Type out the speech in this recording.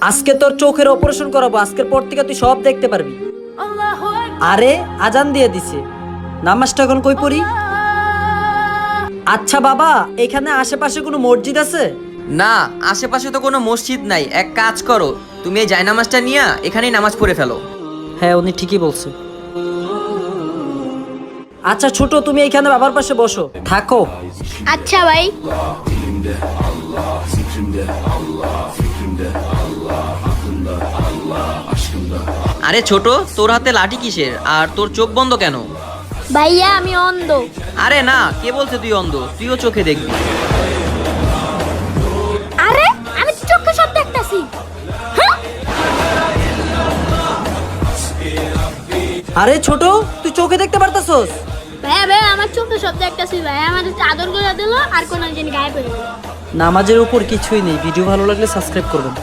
আজকে তোর চোখের অপারেশন করাবো, আজকের পর থেকে তুই সব দেখতে পারবি। আরে আজান দিয়ে দিছে, নামাজটা এখন কই পড়ি? আচ্ছা বাবা, এখানে আশেপাশে কোনো মসজিদ আছে? না, আশেপাশে তো কোনো মসজিদ নাই। এক কাজ করো, তুমি এই জায়নামাজটা নিয়ে এখানেই নামাজ পড়ে ফেলো। হ্যাঁ, উনি ঠিকই বলছে। আচ্ছা ছোট, তুমি এইখানে বাবার পাশে বসো থাকো। আচ্ছা ভাই। আরে ছোট, তোর হাতে লাঠি কিসের আর তোর চোখ বন্ধ কেন? ভাইয়া আমি অন্ধ। আরে না, কে বলছে তুই অন্ধ? তুইও চোখে দেখবি। আরে আমি তো চোখে সব দেখতাছি। হ্যাঁ? আরে ছোট, তুই চোখে দেখতে পারতাছস? ভাইয়া ভাইয়া আমার চোখে সব দেখতাছি। ভাইয়া আমার চাদর করে দিল আর কোন জিনিস গায়ে পড়ে গেল। নামাজের উপর কিছুই নেই। ভিডিও ভালো লাগলে সাবস্ক্রাইব করবেন।